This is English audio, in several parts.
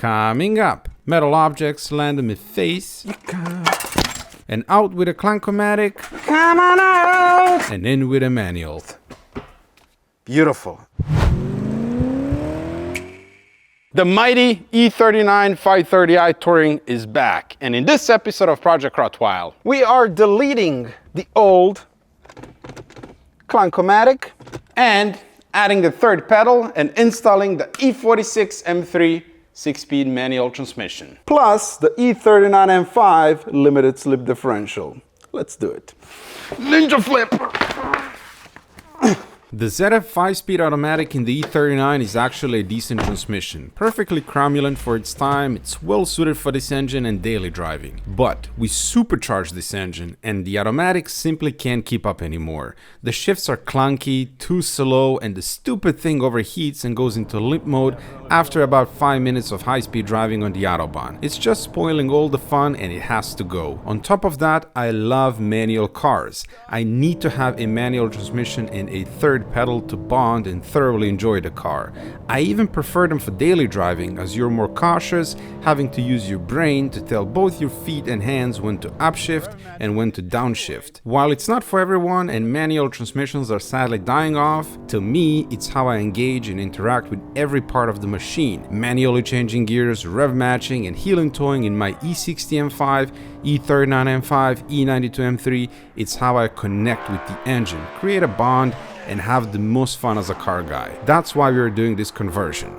Coming up, metal objects land in my face. And out with a clank-o-matic. Come on out! And in with a manual. Beautiful. The mighty E39 530i Touring is back. And in this episode of Project Rottweil, we are deleting the old clank-o-matic and adding the third pedal and installing the E46 M3 6-speed manual transmission. Plus the E39 M5 limited slip differential. Let's do it. Ninja flip! The ZF 5-speed automatic in the E39 is actually a decent transmission. Perfectly cromulent for its time, it's well suited for this engine and daily driving. But we supercharged this engine and the automatic simply can't keep up anymore. The shifts are clunky, too slow, and the stupid thing overheats and goes into limp mode after about 5 minutes of high-speed driving on the Autobahn. It's just spoiling all the fun and it has to go. On top of that, I love manual cars. I need to have a manual transmission and a third pedal to bond and thoroughly enjoy the car. I even prefer them for daily driving as you're more cautious, having to use your brain to tell both your feet and hands when to upshift and when to downshift. While it's not for everyone and manual transmissions are sadly dying off, to me it's how I engage and interact with every part of the machine. Manually changing gears, rev matching and heel and towing in my E60 M5, E39 M5, E92 M3, it's how I connect with the engine, create a bond, and have the most fun as a car guy. That's why we are doing this conversion.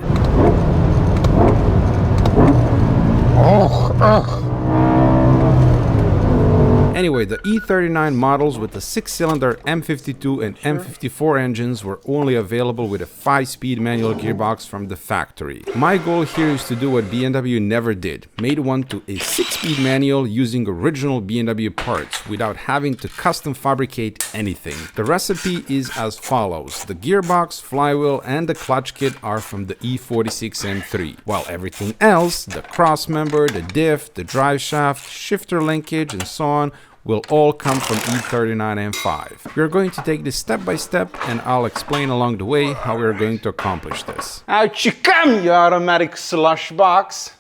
Anyway, the E39 models with the 6-cylinder M52 and M54 engines were only available with a 5-speed manual gearbox from the factory. My goal here is to do what BMW never did, made one to a 6-speed manual using original BMW parts without having to custom fabricate anything. The recipe is as follows. The gearbox, flywheel and the clutch kit are from the E46 M3, while everything else, the crossmember, the diff, the driveshaft, shifter linkage and so on, will all come from E39 M5. We are going to take this step by step and I'll explain along the way how we are going to accomplish this. Out you come, you automatic slush box.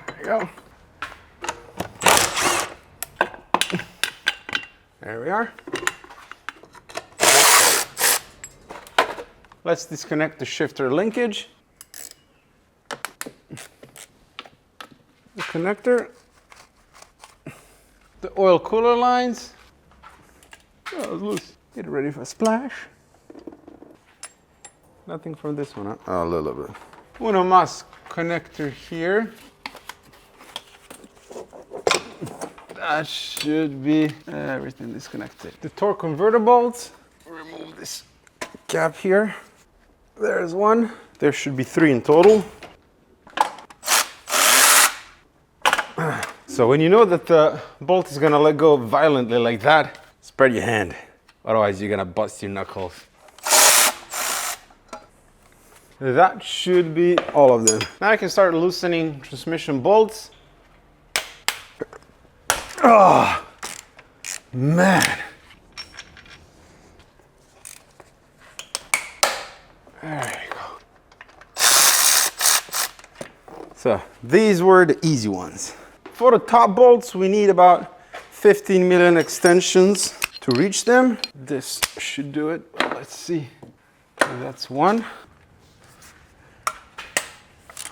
There you go. There we are. Let's disconnect the shifter linkage. The connector. The oil cooler lines. Oh, loose. Get ready for a splash. Nothing from this one, huh? Oh, a little bit. Uno mas connector here. That should be everything disconnected. The torque converter bolts. Remove this cap here. There's one. There should be 3 in total. So when you know that the bolt is gonna let go violently like that, spread your hand. Otherwise you're gonna bust your knuckles. That should be all of them. Now I can start loosening transmission bolts. Oh, man. There you go. So these were the easy ones. For the top bolts, we need about 15 million extensions to reach them. This should do it. Let's see. That's one.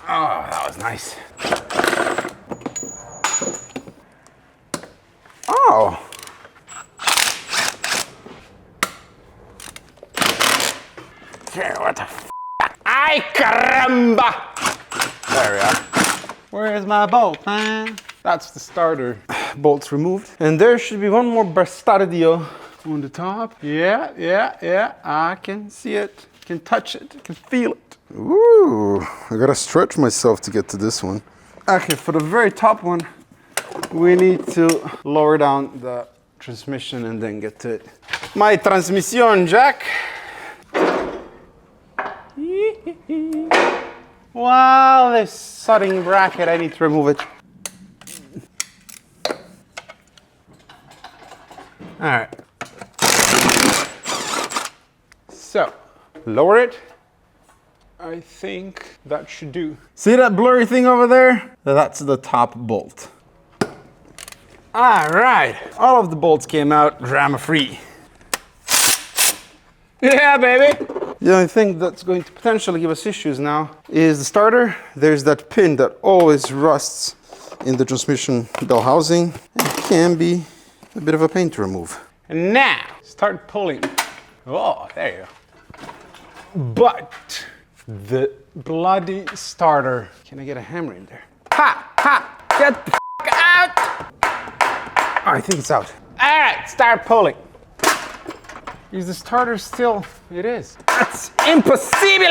Oh, that was nice. Oh. Okay, what the f? Ay, caramba! There we are. Where's my bolt, man? That's the starter. Bolts removed. And there should be one more bastardio on the top. Yeah. I can see it. Can touch it. Can feel it. Ooh, I gotta stretch myself to get to this one. Okay, for the very top one, we need to lower down the transmission and then get to it. My transmission jack. Wow, this sodding bracket, I need to remove it. All right. So, lower it. I think that should do. See that blurry thing over there? That's the top bolt. All right, all of the bolts came out drama-free. Yeah, baby. The only thing that's going to potentially give us issues now is the starter. There's that pin that always rusts in the transmission bell housing. It can be a bit of a pain to remove. And now, start pulling. Oh, there you go. But the bloody starter. Can I get a hammer in there? Ha! Ha! Get the out! Oh, I think it's out. All right, start pulling. Is the starter still? It is. That's impossible!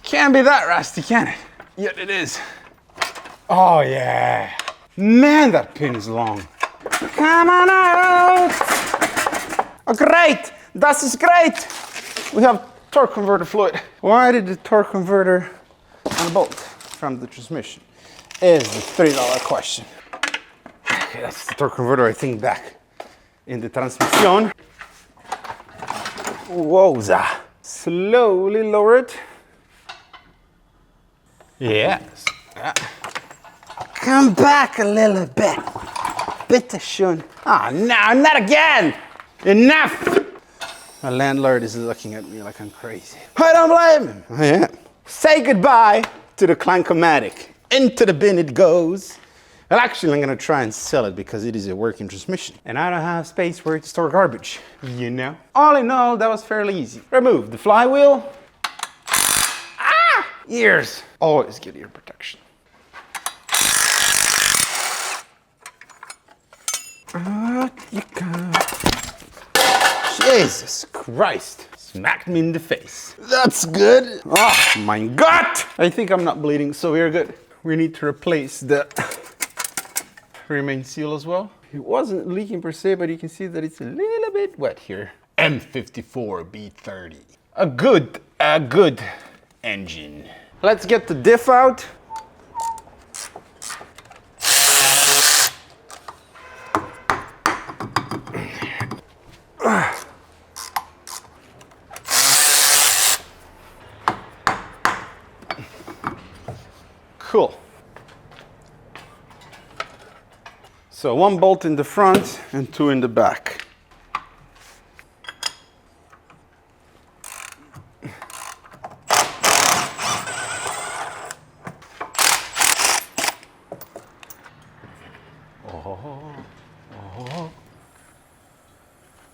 Can't be that rusty, can it? Yet it is. Oh yeah. Man, that pin is long. Come on out! Oh great! That is great! We have torque converter fluid. Why did the torque converter unbolt from the transmission? Is the $3 question. Okay, that's the torque converter, I think, back in the transmission. Wowza. Slowly lower it. Yes. Come back a little bit. Bitte schön. Ah, no, not again. Enough. My landlord is looking at me like I'm crazy. I don't blame him. I am. Say goodbye to the Clank-O-Matic. Into the bin it goes. Well, actually, I'm gonna try and sell it because it is a working transmission. And I don't have space where to store garbage, you know? All in all, that was fairly easy. Remove the flywheel. Ah! Ears. Always get ear protection. Out you come. Jesus Christ. Smacked me in the face. That's good. Oh my God. I think I'm not bleeding, so we're good. We need to replace the remain seal as well. It wasn't leaking per se, but you can see that it's a little bit wet here. M54 B30. A good engine. Let's get the diff out. Cool. So 1 bolt in the front and 2 in the back.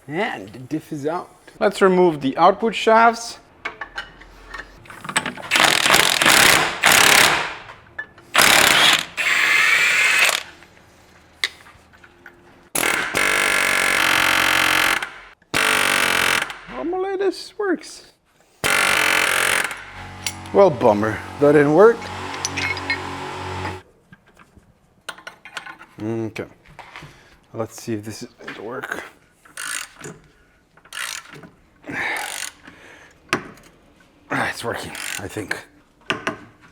And the diff is out. Let's remove the output shafts. Normally this works. Well, bummer. That didn't work. Okay. Let's see if this is going to work. It's working, I think.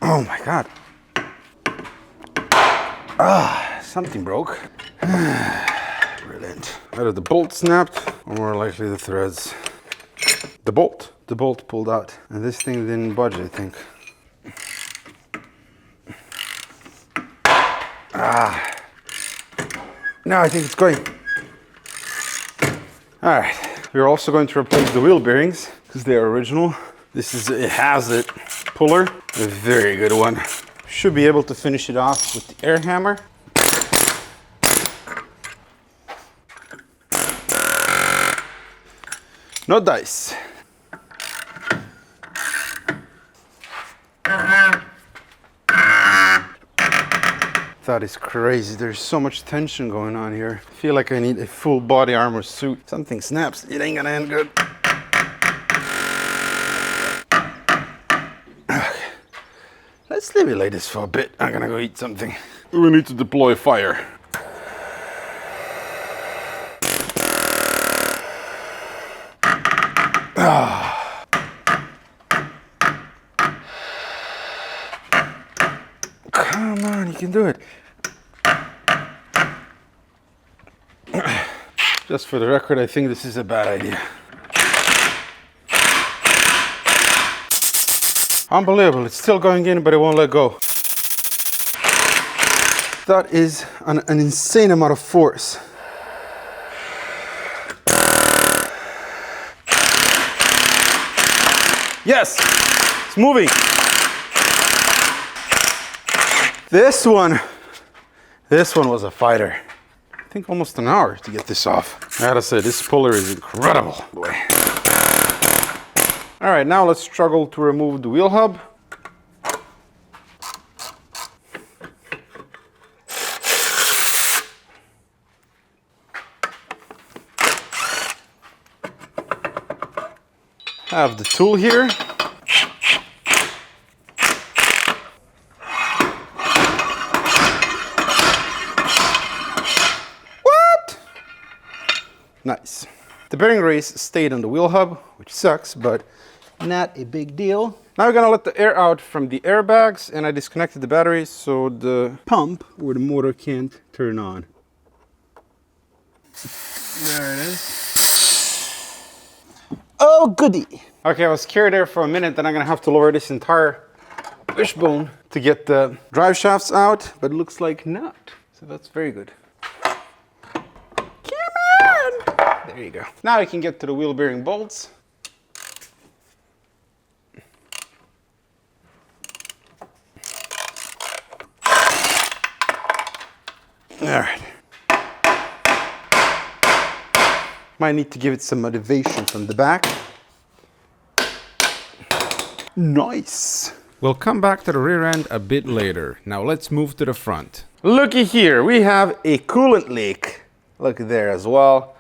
Oh my God. Something broke. Brilliant. Either the bolt snapped, or more likely the threads. The bolt pulled out, and this thing didn't budge, I think. No, I think it's going. All right, we're also going to replace the wheel bearings because they are original. This is a Hazard puller, a very good one. Should be able to finish it off with the air hammer. No dice. That is crazy. There's so much tension going on here. I feel like I need a full body armor suit. Something snaps, it ain't gonna end good. Okay. Let's leave it like this for a bit. I'm gonna go eat something. We need to deploy fire. Come on, you can do it. Just for the record, I think this is a bad idea. Unbelievable, it's still going in, but it won't let go. That is an insane amount of force. Yes, it's moving. This one was a fighter. I think almost an hour to get this off. I gotta say, this puller is incredible. Boy. All right, now let's struggle to remove the wheel hub. Have the tool here. What? Nice. The bearing race stayed on the wheel hub, which sucks, but not a big deal. Now we're gonna let the air out from the airbags, and I disconnected the batteries so the pump or the motor can't turn on. There it is. Oh, goody. Okay, I was scared there for a minute, then I'm gonna have to lower this entire wishbone to get the drive shafts out, but it looks like not. So that's very good. Come on! There you go. Now I can get to the wheel bearing bolts. All right. Might need to give it some motivation from the back. Nice. We'll come back to the rear end a bit later. Now let's move to the front. Looky here, we have a coolant leak. Look there as well.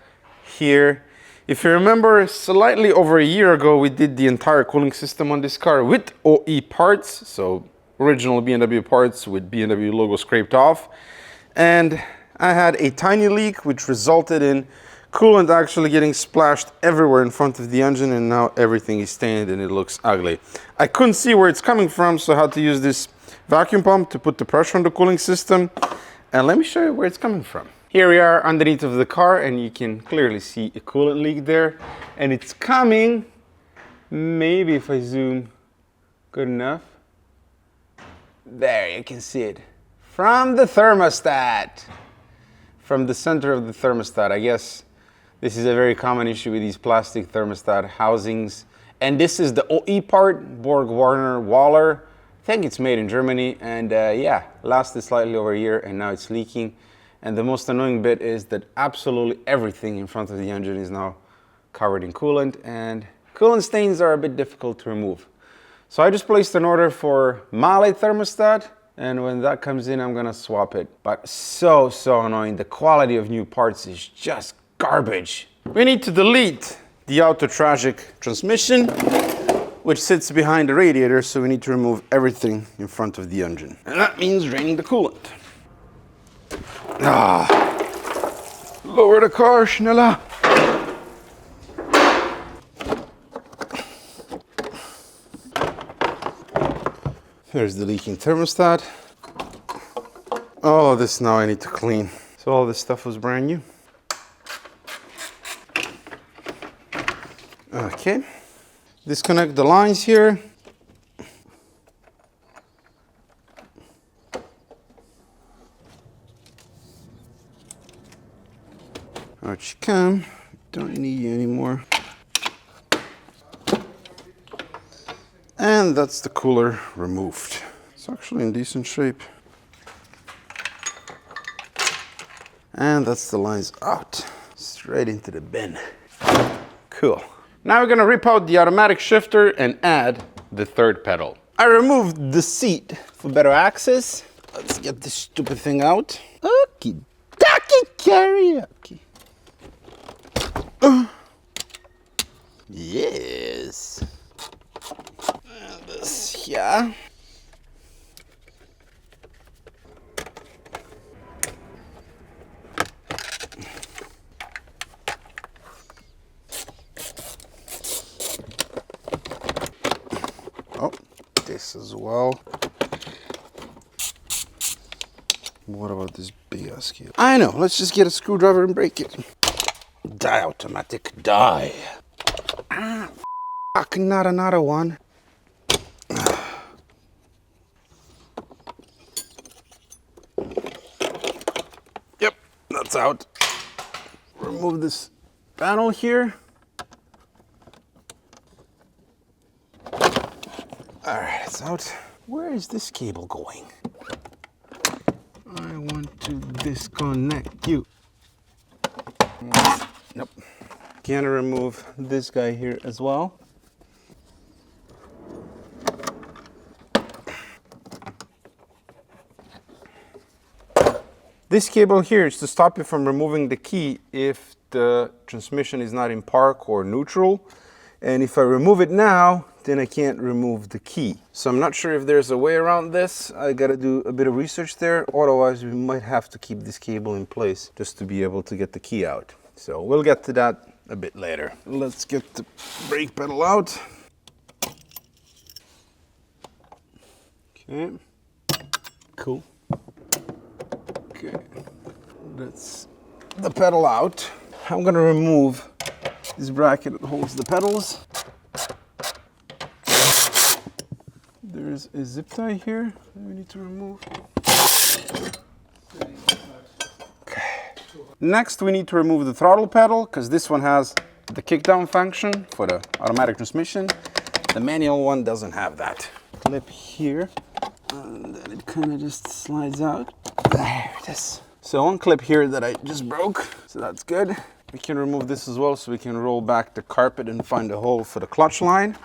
Here. If you remember, slightly over a year ago, we did the entire cooling system on this car with OE parts. So original BMW parts with BMW logo scraped off. And I had a tiny leak which resulted in coolant actually getting splashed everywhere in front of the engine, and now everything is stained and it looks ugly. I couldn't see where it's coming from, so I had to use this vacuum pump to put the pressure on the cooling system. And let me show you where it's coming from. Here we are underneath of the car, and you can clearly see a coolant leak there. And it's coming, maybe if I zoom good enough. There, you can see it. From the thermostat. From the center of the thermostat, I guess. This is a very common issue with these plastic thermostat housings. And this is the OE part, Borg Warner Waller. I think it's made in Germany, and yeah, lasted slightly over a year, and now it's leaking. And the most annoying bit is that absolutely everything in front of the engine is now covered in coolant, and coolant stains are a bit difficult to remove. So I just placed an order for Mahle thermostat, and when that comes in, I'm gonna swap it. But so annoying. The quality of new parts is just garbage. We need to delete the Auto Tragic transmission, which sits behind the radiator, so we need to remove everything in front of the engine. And that means draining the coolant. Lower the car, schneller. There's the leaking thermostat. All of this now I need to clean. So all this stuff was brand new. Okay, disconnect the lines here. Out you come, don't need you anymore. And that's the cooler removed. It's actually in decent shape. And that's the lines out, straight into the bin. Cool. Now we're gonna rip out the automatic shifter and add the third pedal. I removed the seat for better access. Let's get this stupid thing out. Okie dokie karaoke. Yes. And this here. This as well. What about this big ass key? I know, let's just get a screwdriver and break it. Die automatic, die. Ah, fuck, not another one. Yep, that's out. Remove this panel here. All right, it's out. Where is this cable going? I want to disconnect you. Nope. Can remove this guy here as well. This cable here is to stop you from removing the key if the transmission is not in park or neutral. And if I remove it now, then I can't remove the key. So I'm not sure if there's a way around this. I gotta do a bit of research there. Otherwise, we might have to keep this cable in place just to be able to get the key out. So we'll get to that a bit later. Let's get the brake pedal out. Okay, cool. Okay, that's the pedal out. I'm gonna remove this bracket that holds the pedals. There's a zip tie here that we need to remove. Okay. Next, we need to remove the throttle pedal because this one has the kickdown function for the automatic transmission. The manual one doesn't have that. Clip here, and then it kind of just slides out. There it is. So one clip here that I just broke, so that's good. We can remove this as well so we can roll back the carpet and find a hole for the clutch line.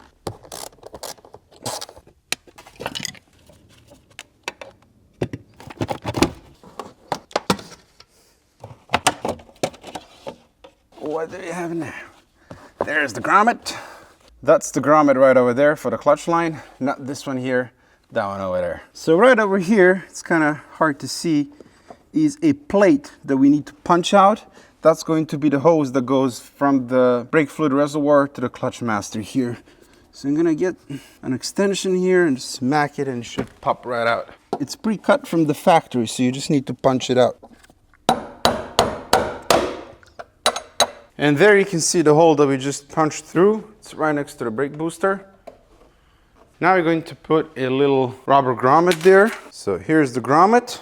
What do we have in there? There's the grommet. That's the grommet right over there for the clutch line. Not this one here, that one over there. So right over here, it's kind of hard to see, is a plate that we need to punch out. That's going to be the hose that goes from the brake fluid reservoir to the clutch master here. So I'm gonna get an extension here and smack it and it should pop right out. It's pre-cut from the factory, so you just need to punch it out. And there you can see the hole that we just punched through. It's right next to the brake booster. Now we're going to put a little rubber grommet there. So here's the grommet.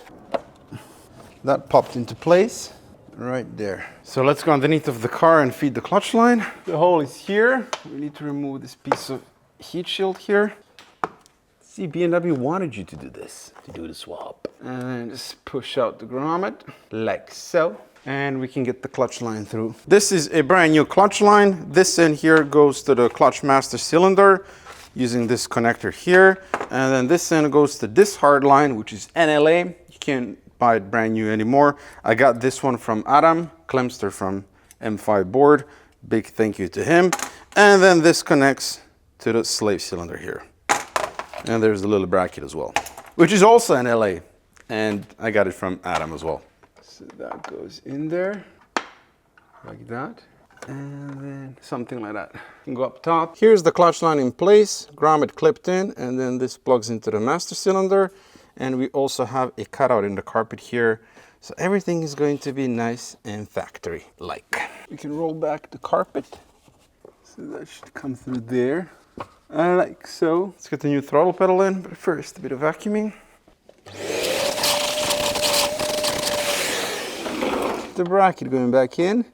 That popped into place right there. So let's go underneath of the car and feed the clutch line. The hole is here. We need to remove this piece of heat shield here. See, BMW wanted you to do this, to do the swap. And then just push out the grommet like so. And we can get the clutch line through. This is a brand new clutch line. This end here goes to the clutch master cylinder using this connector here. And then this end goes to this hard line, which is NLA. You can't buy it brand new anymore. I got this one from Adam Klemster from M5 board. Big thank you to him. And then this connects to the slave cylinder here. And there's a little bracket as well, which is also NLA. And I got it from Adam as well. So that goes in there, like that, and then something like that. You can go up top. Here's the clutch line in place, grommet clipped in, and then this plugs into the master cylinder. And we also have a cutout in the carpet here. So everything is going to be nice and factory-like. We can roll back the carpet. So that should come through there, like so. Let's get the new throttle pedal in, but first a bit of vacuuming. The bracket going back in.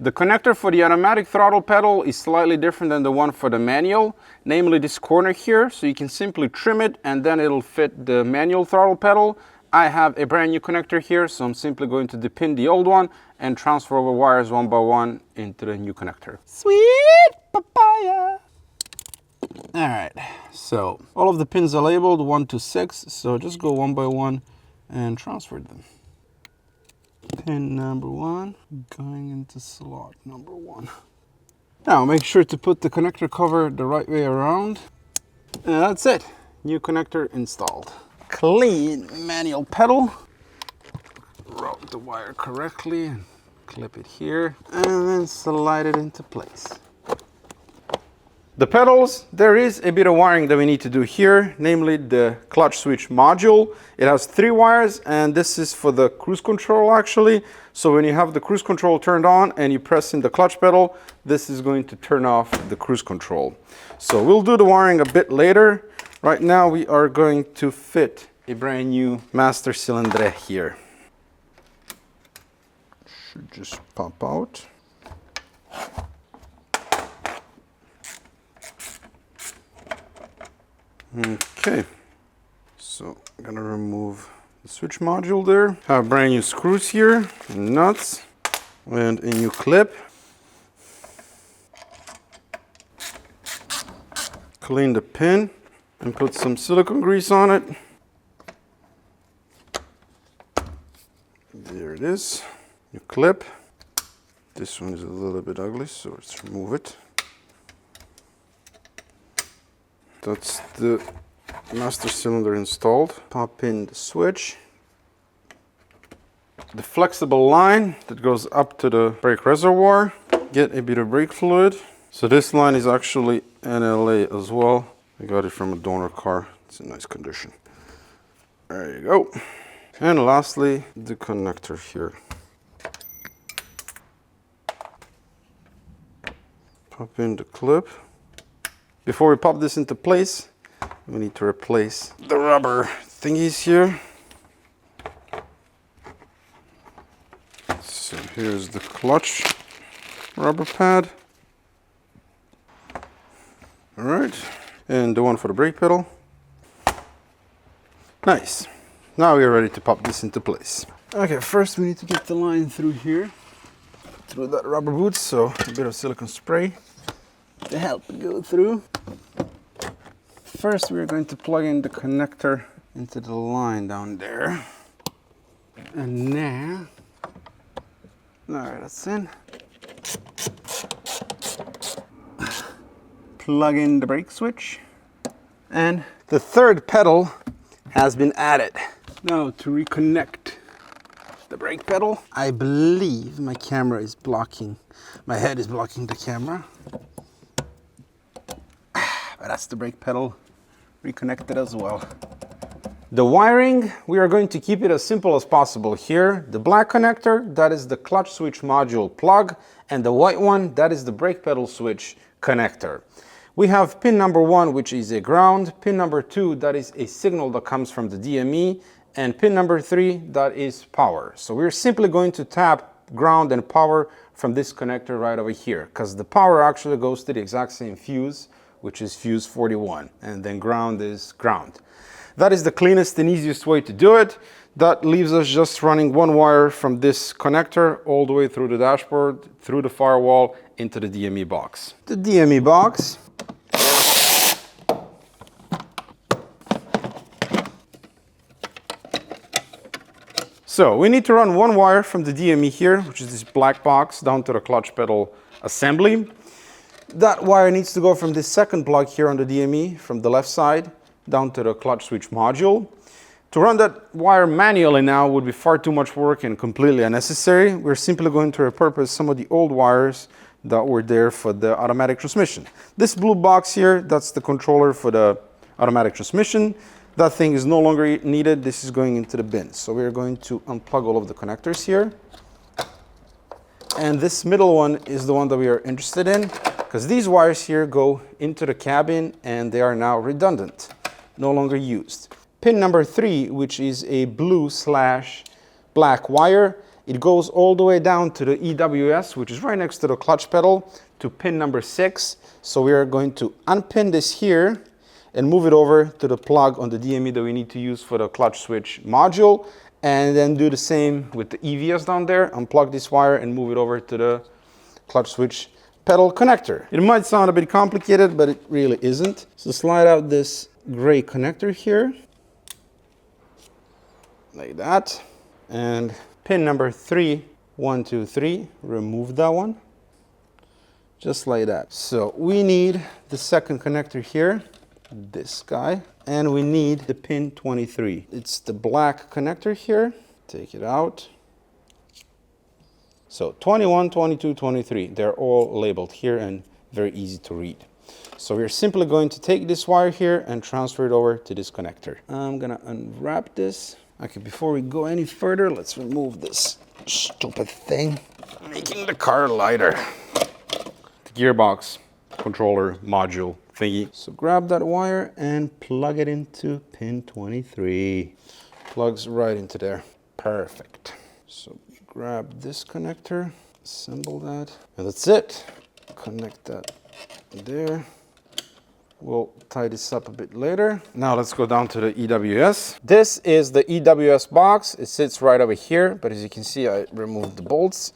The connector for the automatic throttle pedal is slightly different than the one for the manual, namely this corner here, so you can simply trim it and then it'll fit the manual throttle pedal. I have a brand new connector here, so I'm simply going to depin the old one and transfer over wires one by one into the new connector. Sweet papaya! Alright, so all of the pins are labeled 1 to 6, so just go one by one and transfer them. Pin number 1 going into slot number 1. Now make sure to put the connector cover the right way around. And that's it. New connector installed. Clean manual pedal. Route the wire correctly and clip it here and then slide it into place. The pedals, there is a bit of wiring that we need to do here, namely the clutch switch module. It has 3 wires, and this is for the cruise control actually. So when you have the cruise control turned on and you press in the clutch pedal, this is going to turn off the cruise control. So we'll do the wiring a bit later. Right now we are going to fit a brand new master cylinder here. Should just pop out. Okay, so I'm gonna remove the switch module there. Have brand new screws here, nuts, and a new clip. Clean the pin and put some silicone grease on it. There it is. New clip. This one is a little bit ugly, so let's remove it. That's the master cylinder installed. Pop in the switch. The flexible line that goes up to the brake reservoir. Get a bit of brake fluid. So this line is actually NLA as well. I got it from a donor car. It's in nice condition. There you go. And lastly, the connector here. Pop in the clip. Before we pop this into place, we need to replace the rubber thingies here. So here's the clutch rubber pad. All right, and the one for the brake pedal. Nice. Now we're ready to pop this into place. Okay, first we need to get the line through here, through that rubber boot, so a bit of silicone spray to help it go through. First, we're going to plug in the connector into the line down there. And now, all right, that's in. Plug in the brake switch. And the third pedal has been added. Now to reconnect the brake pedal, I believe my camera is blocking, my head is blocking the camera. But that's the brake pedal reconnected as well. The wiring, we are going to keep it as simple as possible here. The black connector, that is the clutch switch module plug, and the white one, that is the brake pedal switch connector. We have pin number 1, which is a ground, pin number 2, that is a signal that comes from the DME, and pin number 3, that is power. So we're simply going to tap ground and power from this connector right over here, because the power actually goes to the exact same fuse, which is fuse 41, and then ground is ground. That is the cleanest and easiest way to do it. That leaves us just running one wire from this connector all the way through the dashboard, through the firewall, into the DME box. The DME box. So we need to run one wire from the DME here, which is this black box, down to the clutch pedal assembly. That wire needs to go from this second plug here on the DME, from the left side, down to the clutch switch module. To run that wire manually now would be far too much work and completely unnecessary. We're simply going to repurpose some of the old wires that were there for the automatic transmission. This blue box here, that's the controller for the automatic transmission. That thing is no longer needed. This is going into the bin. So we're going to unplug all of the connectors here. And this middle one is the one that we are interested in, because these wires here go into the cabin and they are now redundant, no longer used. Pin number 3, which is a blue/black wire, it goes all the way down to the EWS, which is right next to the clutch pedal, to pin number 6. So we are going to unpin this here and move it over to the plug on the DME that we need to use for the clutch switch module, and then do the same with the EVS down there. Unplug this wire and move it over to the clutch switch pedal connector. It might sound a bit complicated, but it really isn't. So slide out this gray connector here, like that. And pin number 3, 1, 2, 3, remove that one, just like that. So we need the second connector here, this guy, and we need the pin 23. It's the black connector here. Take it out. So 21, 22, 23, they're all labeled here and very easy to read. So we're simply going to take this wire here and transfer it over to this connector. I'm gonna unwrap this. Okay, before we go any further, let's remove this stupid thing, making the car lighter. The gearbox controller module thingy. So grab that wire and plug it into pin 23. Plugs right into there. Perfect. So grab this connector, assemble that, and that's it. Connect that there. We'll tie this up a bit later. Now let's go down to the EWS. This is the EWS box. It sits right over here, but as you can see, I removed the bolts.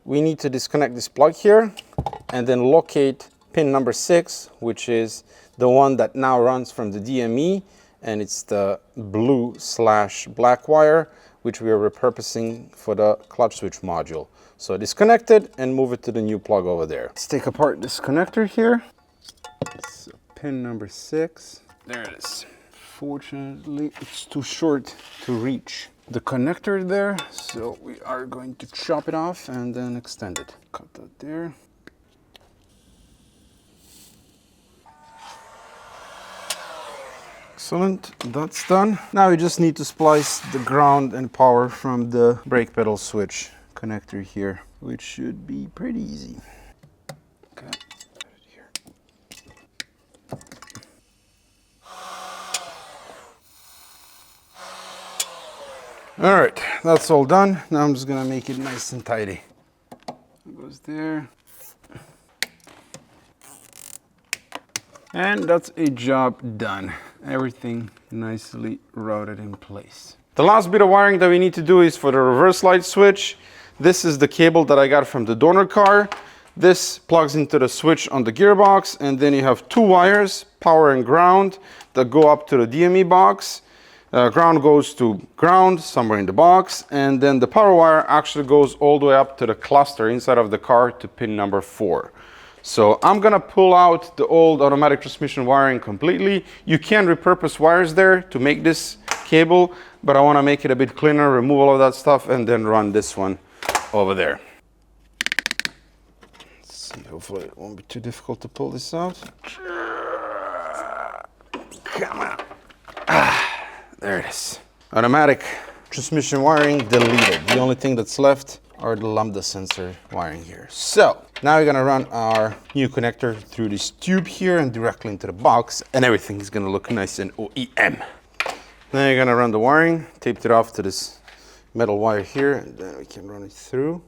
We need to disconnect this plug here and then locate pin number 6, which is the one that now runs from the DME, and it's the blue/black wire, which we are repurposing for the clutch switch module. So disconnect it and move it to the new plug over there. Let's take apart this connector here. So pin number 6, there it is. Fortunately, it's too short to reach the connector there, so we are going to chop it off and then extend it. Cut that there. Excellent, that's done. Now we just need to splice the ground and power from the brake pedal switch connector here, which should be pretty easy. Okay, put it here. All right, that's all done. Now I'm just gonna make it nice and tidy. It goes there. And that's a job done. Everything nicely routed in place. The last bit of wiring that we need to do is for the reverse light switch. This is the cable that I got from the donor car. This plugs into the switch on the gearbox, and then you have 2 wires, power and ground, that go up to the DME box. Ground goes to ground somewhere in the box, and then the power wire actually goes all the way up to the cluster inside of the car to pin number 4. So I'm gonna pull out the old automatic transmission wiring completely. You can repurpose wires there to make this cable, but I wanna make it a bit cleaner, remove all of that stuff, and then run this one over there. Let's see, hopefully it won't be too difficult to pull this out. Come on. There it is. Automatic transmission wiring deleted. The only thing that's left are the lambda sensor wiring here. So now we're gonna run our new connector through this tube here and directly into the box, and everything is gonna look nice and OEM. Then you're gonna run the wiring, taped it off to this metal wire here, and then we can run it through.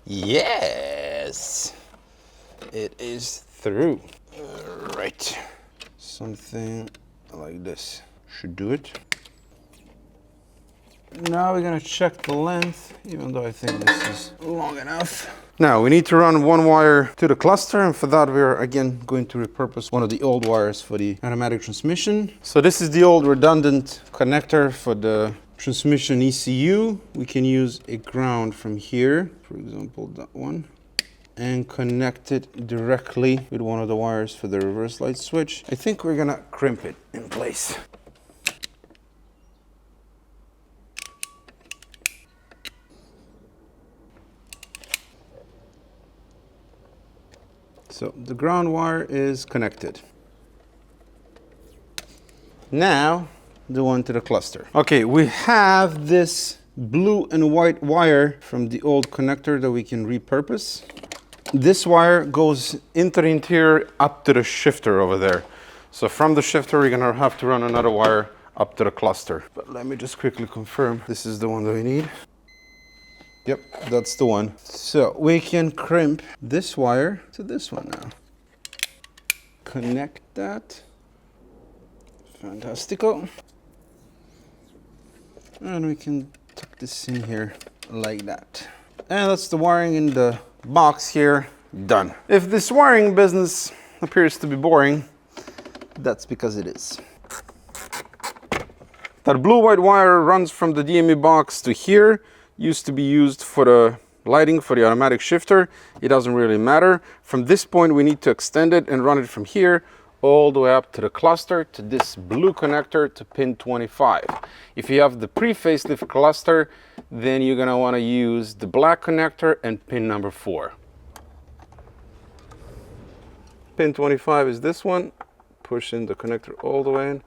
Yes, it is through. All right, something like this should do it. Now we're gonna check the length, even though I think this is long enough. Now we need to run 1 wire to the cluster, and for that we're again going to repurpose one of the old wires for the automatic transmission. So this is the old redundant connector for the transmission ECU. We can use a ground from here, for example that one, and connect it directly with one of the wires for the reverse light switch. I think we're gonna crimp it in place. So the ground wire is connected. Now, the one to the cluster. Okay, we have this blue and white wire from the old connector that we can repurpose. This wire goes into the interior up to the shifter over there. So from the shifter, we're gonna have to run another wire up to the cluster. But let me just quickly confirm this is the one that we need. Yep, that's the one. So we can crimp this wire to this one now. Connect that. Fantastico. And we can tuck this in here like that. And that's the wiring in the box here, done. If this wiring business appears to be boring, that's because it is. That blue-white wire runs from the DME box to here. Used to be used for the lighting for the automatic shifter. It doesn't really matter. From this point we need to extend it and run it from here all the way up to the cluster to this blue connector to pin 25. If you have the pre-facelift cluster, then you're gonna want to use the black connector and pin number 4. pin 25 is this one. Push in the connector all the way in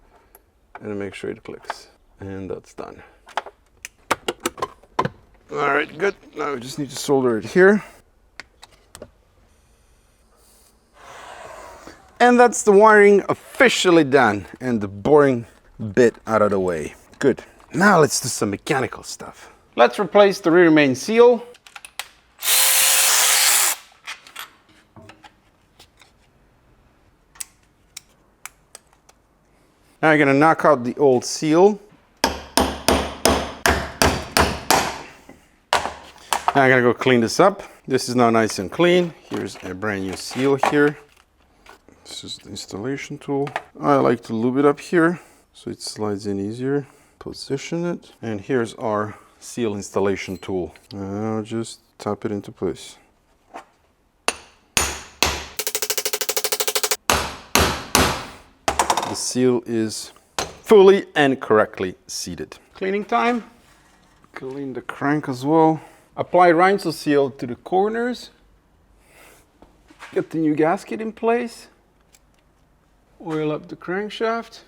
and make sure it clicks. And that's done. All right, good. Now we just need to solder it here. And that's the wiring officially done and the boring bit out of the way. Good. Now let's do some mechanical stuff. Let's replace the rear main seal. Now I'm gonna knock out the old seal. Now I'm gonna go clean this up. This is now nice and clean. Here's a brand new seal here. This is the installation tool. I like to lube it up here so it slides in easier. Position it. And here's our seal installation tool. Now just tap it into place. The seal is fully and correctly seated. Cleaning time. Clean the crank as well. Apply Rhinestone seal to the corners. Get the new gasket in place. Oil up the crankshaft.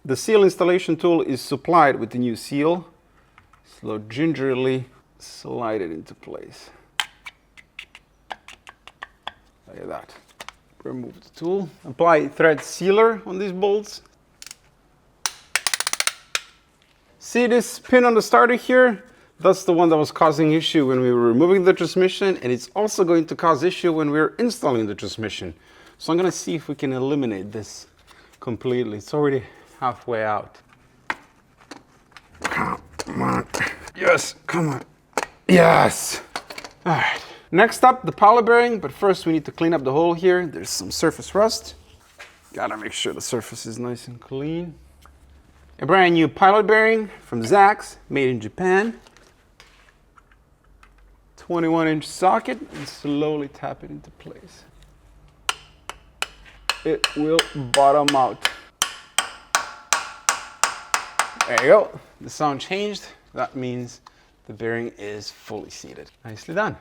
The seal installation tool is supplied with the new seal. So gingerly slide it into place. Like that. Remove the tool. Apply thread sealer on these bolts. See this pin on the starter here? That's the one that was causing issue when we were removing the transmission, and it's also going to cause issue when we're installing the transmission. So I'm gonna see if we can eliminate this completely. It's already halfway out. Come on. Yes, come on. Yes. All right. Next up, the pilot bearing, but first we need to clean up the hole here. There's some surface rust. Gotta make sure the surface is nice and clean. A brand new pilot bearing from Zax, made in Japan. 21-inch socket, and slowly tap it into place. It will bottom out. There you go. The sound changed. That means the bearing is fully seated. Nicely done.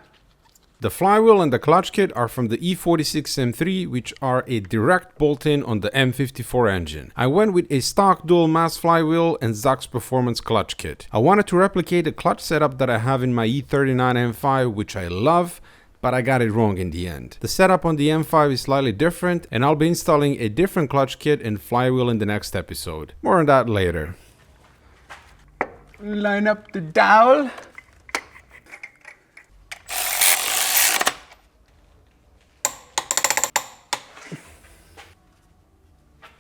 The flywheel and the clutch kit are from the E46 M3, which are a direct bolt-in on the M54 engine. I went with a stock dual mass flywheel and Zax Performance clutch kit. I wanted to replicate the clutch setup that I have in my E39 M5, which I love, but I got it wrong in the end. The setup on the M5 is slightly different, and I'll be installing a different clutch kit and flywheel in the next episode. More on that later. Line up the dowel.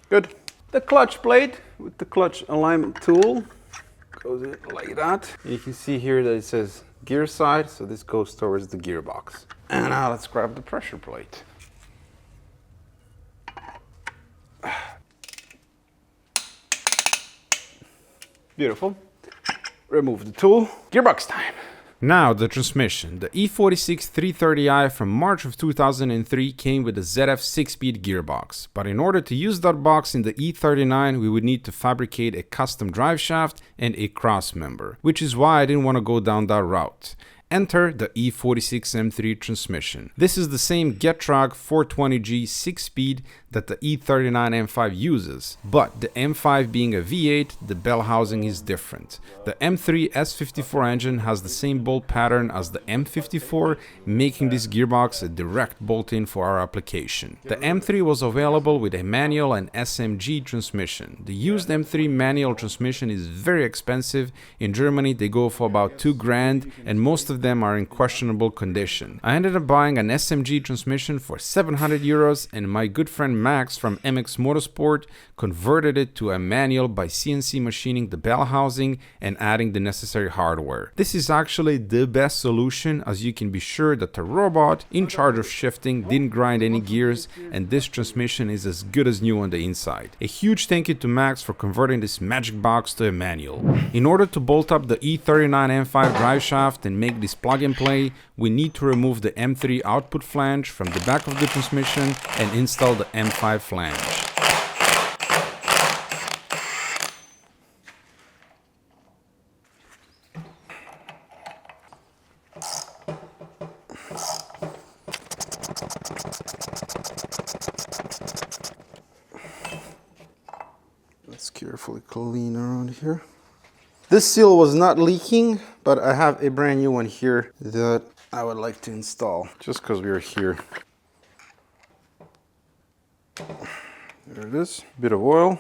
Good. The clutch plate with the clutch alignment tool goes in like that. You can see here that it says gear side, so this goes towards the gearbox. And now let's grab the pressure plate. Beautiful. Remove the tool. Gearbox time. Now the transmission. The E46 330i from March of 2003 came with a ZF 6-speed gearbox, but in order to use that box in the E39 we would need to fabricate a custom drive shaft and a cross member, which is why I didn't want to go down that route. Enter the E46 M3 transmission. This is the same Getrag 420G 6-speed that the E39 M5 uses, but the M5 being a V8, the bell housing is different. The M3 S54 engine has the same bolt pattern as the M54, making this gearbox a direct bolt-in for our application. The M3 was available with a manual and SMG transmission. The used M3 manual transmission is very expensive. In Germany they go for about 2 grand, and most of them are in questionable condition. I ended up buying an SMG transmission for 700 euros, and my good friend Max from MX Motorsport converted it to a manual by CNC machining the bell housing and adding the necessary hardware. This is actually the best solution, as you can be sure that the robot in charge of shifting didn't grind any gears, and this transmission is as good as new on the inside. A huge thank you to Max for converting this magic box to a manual. In order to bolt up the E39 M5 drive shaft and make this plug and play, we need to remove the M3 output flange from the back of the transmission and install the M5 flange. clean around here. This seal was not leaking, but I have a brand new one here that I would like to install just because we are here. There it is, bit of oil.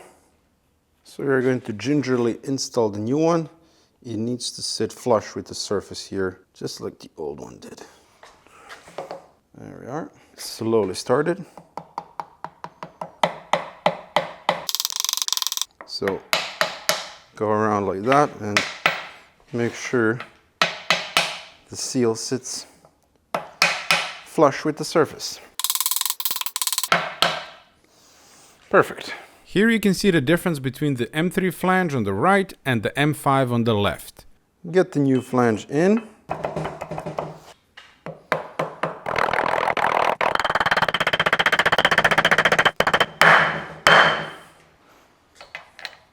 So we're going to gingerly install the new one. It needs to sit flush with the surface here, just like the old one did. There we are. Slowly started. So go around like that and make sure the seal sits flush with the surface. Perfect. Here you can see the difference between the M3 flange on the right and the M5 on the left. Get the new flange in.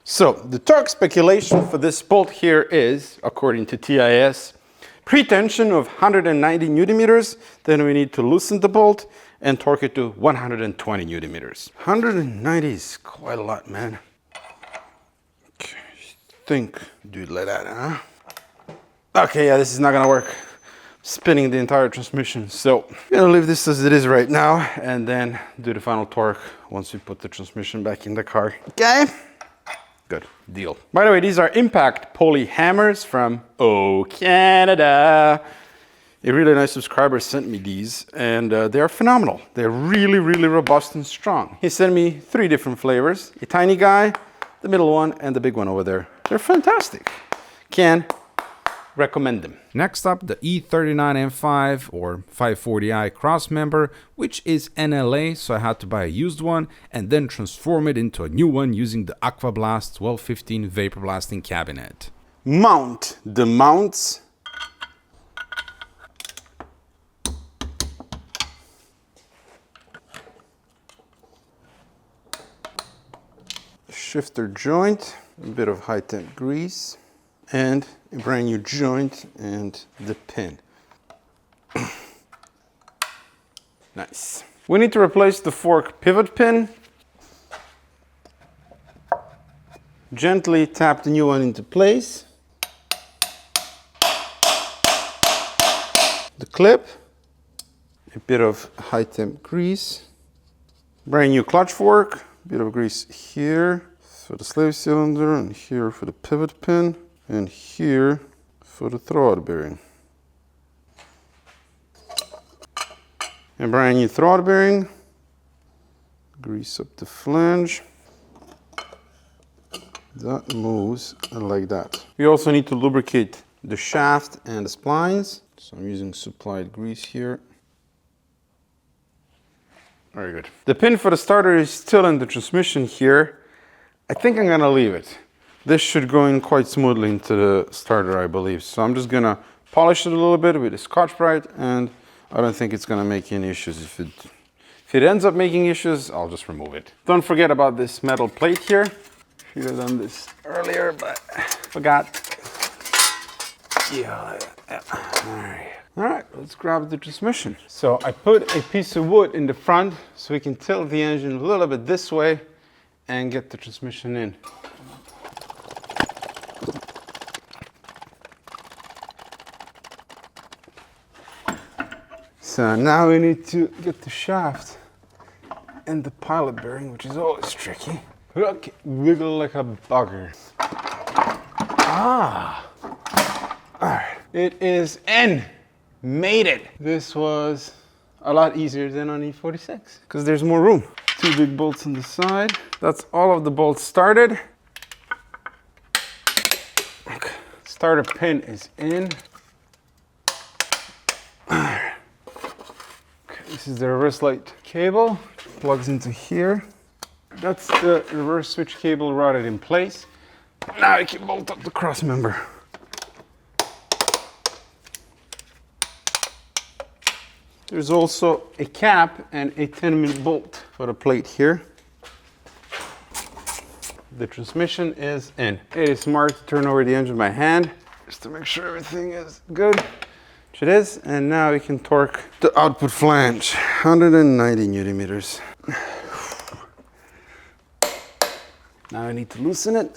So the torque speculation for this bolt here is, according to TIS, pretension of 190 newton meters. Then we need to loosen the bolt and torque it to 120 newton meters. 190 is quite a lot, man. Okay, think, do it like that, huh? Okay, yeah, this is not gonna work. Spinning the entire transmission. So I'm gonna leave this as it is right now and then do the final torque once we put the transmission back in the car. Okay? Good deal. By the way, these are impact pulley hammers from Canada. A really nice subscriber sent me these and they are phenomenal. They're really, really robust and strong. He sent me 3 different flavors, a tiny guy, the middle one, and the big one over there. They're fantastic. Can recommend them. Next up, the E39 M5 or 540i crossmember, which is NLA, so I had to buy a used one and then transform it into a new one using the Aquablast 1215 vapor blasting cabinet. Mount the mounts. Shifter joint, a bit of high temp grease, and a brand new joint and the pin. Nice. We need to replace the fork pivot pin. Gently tap the new one into place. The clip, a bit of high temp grease, brand new clutch fork, a bit of grease here for the slave cylinder and here for the pivot pin and here for the throttle bearing. A brand new throttle bearing, grease up the flange. That moves like that. We also need to lubricate the shaft and the splines. So I'm using supplied grease here. Very good. The pin for the starter is still in the transmission here. I think I'm gonna leave it. This should go in quite smoothly into the starter, I believe. So I'm just gonna polish it a little bit with a Scotch-Brite, and I don't think it's gonna make any issues. If it ends up making issues, I'll just remove it. Don't forget about this metal plate here. Should have done this earlier, but forgot. Yeah. All right, let's grab the transmission. So I put a piece of wood in the front so we can tilt the engine a little bit this way and get the transmission in. So now we need to get the shaft and the pilot bearing, which is always tricky. Look, wiggle like a bugger. Ah, all right, it is in. Made it. This was a lot easier than on E46 because there's more room. 2 big bolts on the side. That's all of the bolts started. Okay. Starter pin is in. Okay, this is the reverse light cable. Plugs into here. That's the reverse switch cable routed in place. Now I can bolt up the cross member. There's also a cap and a 10-minute bolt for the plate here. The transmission is in. It is smart to turn over the engine by hand just to make sure everything is good, which it is. And now we can torque the output flange, 190 newton meters. Now I need to loosen it.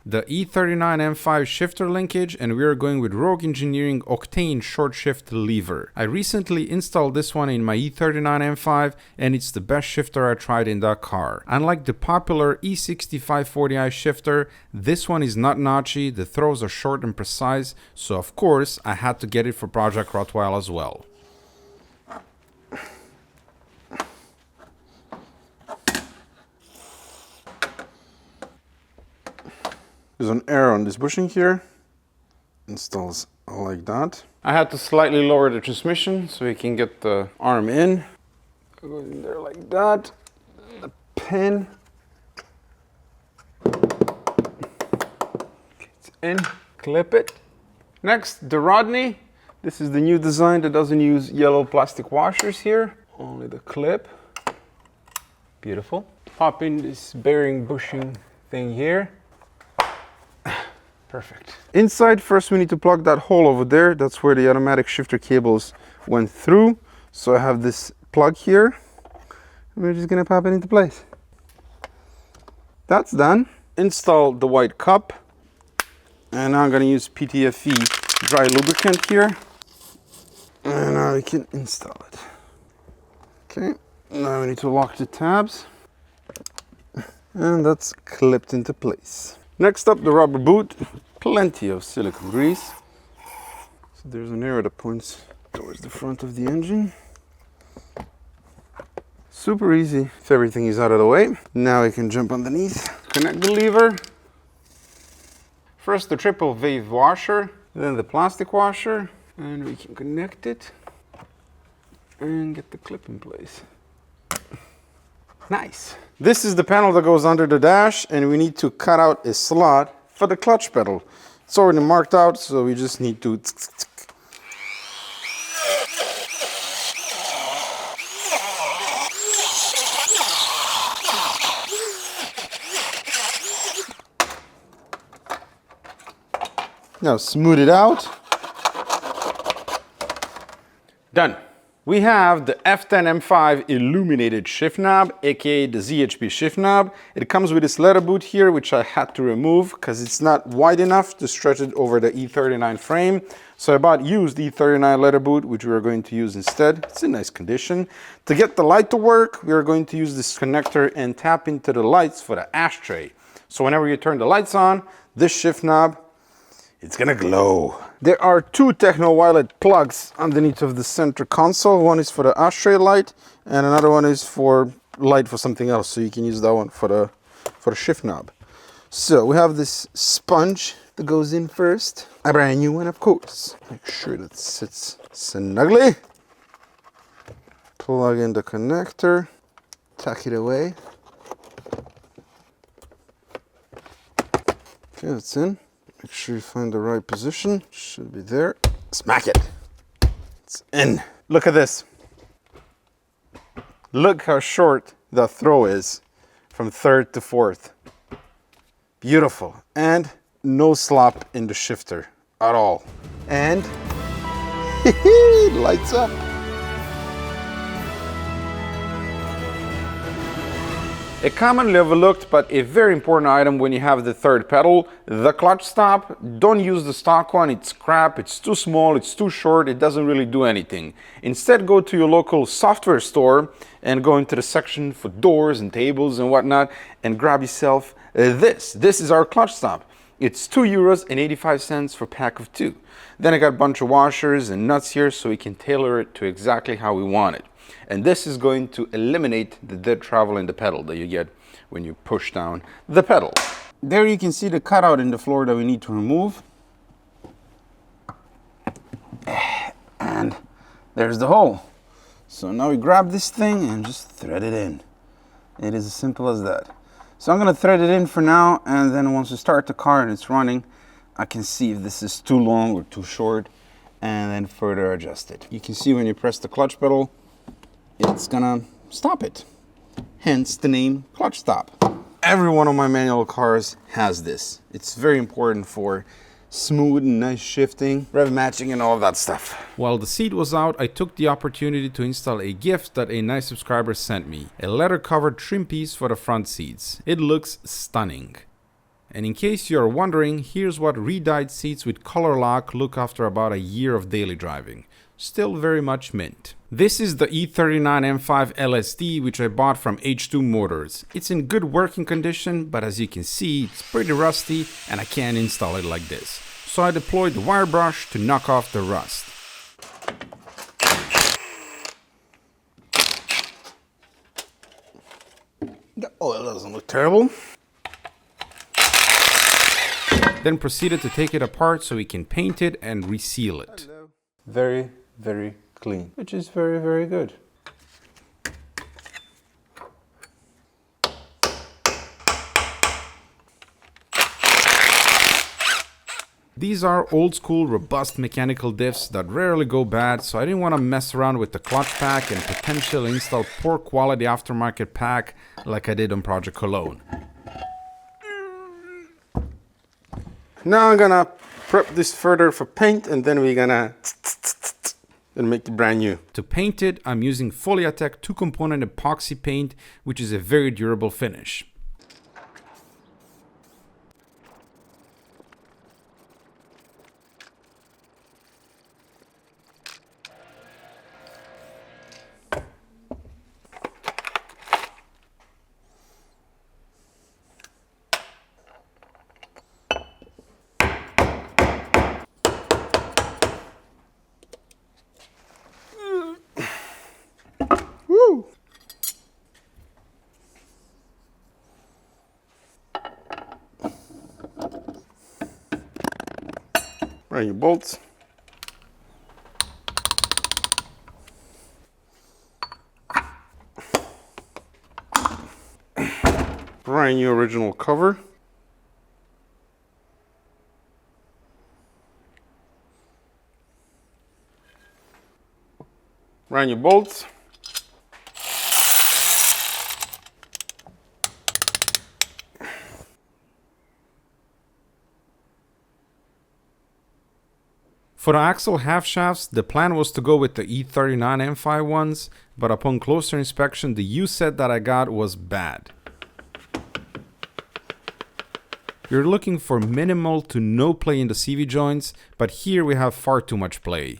the E39 M5 shifter linkage, and we are going with Rogue Engineering Octane short shift lever. I recently installed this one in my E39 M5 and it's the best shifter I tried in that car. Unlike the popular E65 40i shifter, this one is not notchy, the throws are short and precise, so of course I had to get it for Project Rottweil as well. There's an arrow on this bushing here. Installs like that. I had to slightly lower the transmission so you can get the arm in. Go in there like that. The pin. It's in. Clip it. Next, the Rodney. This is the new design that doesn't use yellow plastic washers here. Only the clip. Beautiful. Pop in this bearing bushing thing here. Perfect. Inside, first we need to plug that hole over there. That's where the automatic shifter cables went through. So I have this plug here. We're just gonna pop it into place. That's done. Install the white cup. And now I'm gonna use PTFE dry lubricant here. And now we can install it. Okay, now we need to lock the tabs. And that's clipped into place. Next up, the rubber boot. Plenty of silicone grease. So there's an arrow that points towards the front of the engine. Super easy if everything is out of the way. Now we can jump underneath. Connect the lever. First the triple wave washer, then the plastic washer, and we can connect it and get the clip in place. Nice. This is the panel that goes under the dash, and we need to cut out a slot for the clutch pedal. It's already marked out, so we just need to now smooth it out. Done. We have the F10 M5 illuminated shift knob, aka the ZHP shift knob. It comes with this leather boot here, which I had to remove because it's not wide enough to stretch it over the E39 frame. So I bought used E39 leather boot, which we are going to use instead. It's in nice condition. To get the light to work, we are going to use this connector and tap into the lights for the ashtray. So whenever you turn the lights on, this shift knob, it's gonna glow. There are two Techno Violet plugs underneath of the center console. One is for the ashtray light and another one is for light for something else. So you can use that one for the shift knob. So we have this sponge that goes in first. A brand new one, of course. Make sure that sits snugly. Plug in the connector. Tuck it away. Okay, that's in. Make sure you find the right position. Should be there. Smack it. It's in. Look at this. Look how short the throw is from third to fourth. Beautiful. And no slop in the shifter at all. And lights up. A commonly overlooked but a very important item when you have the third pedal, the clutch stop. Don't use the stock one, it's crap, it's too small, it's too short, it doesn't really do anything. Instead, go to your local software store and go into the section for doors and tables and whatnot and grab yourself this. This is our clutch stop. It's €2.85 for a pack of 2. Then I got a bunch of washers and nuts here so we can tailor it to exactly how we want it. And this is going to eliminate the dead travel in the pedal that you get when you push down the pedal. There you can see the cutout in the floor that we need to remove. And there's the hole. So now we grab this thing and just thread it in. It is as simple as that. So I'm going to thread it in for now, and then once we start the car and it's running, I can see if this is too long or too short and then further adjust it. You can see when you press the clutch pedal, it's gonna stop it. Hence the name clutch stop. Every one of my manual cars has this. It's very important for smooth and nice shifting, rev matching and all of that stuff. While the seat was out, I took the opportunity to install a gift that a nice subscriber sent me. A leather covered trim piece for the front seats. It looks stunning. And in case you are wondering, here's what re-dyed seats with color lock look after about a year of daily driving. Still very much mint. This is the E39 M5 LSD, which I bought from H2 Motors. It's in good working condition, but as you can see, it's pretty rusty and I can't install it like this. So I deployed the wire brush to knock off the rust. The oil doesn't look terrible. Then proceeded to take it apart so we can paint it and reseal it. Very, very clean, which is very, very good. These are old school robust mechanical diffs that rarely go bad, so I didn't want to mess around with the clutch pack and potentially install poor quality aftermarket pack like I did on Project Cologne. Now I'm gonna prep this further for paint and then we're gonna and make it brand new. To paint it, I'm using Foliatec 2-component epoxy paint, which is a very durable finish. Woo! Brand new bolts. Brand new original cover. Brand new bolts. For the axle half shafts, the plan was to go with the E39 M5 ones, but upon closer inspection, the U set that I got was bad. You're looking for minimal to no play in the CV joints, but here we have far too much play.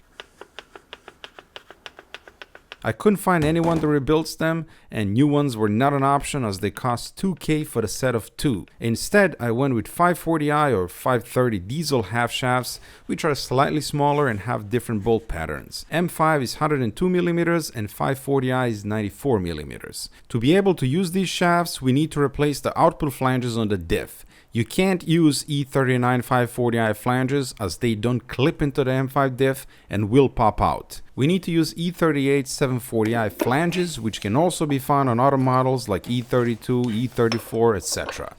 I couldn't find anyone that rebuilds them, and new ones were not an option as they cost $2K for the set of 2. Instead, I went with 540i or 530 diesel half shafts, which are slightly smaller and have different bolt patterns. M5 is 102mm and 540i is 94mm. To be able to use these shafts, we need to replace the output flanges on the diff. You can't use E39 540i flanges as they don't clip into the M5 diff and will pop out. We need to use E38 740i flanges, which can also be found on other models like E32, E34, etc.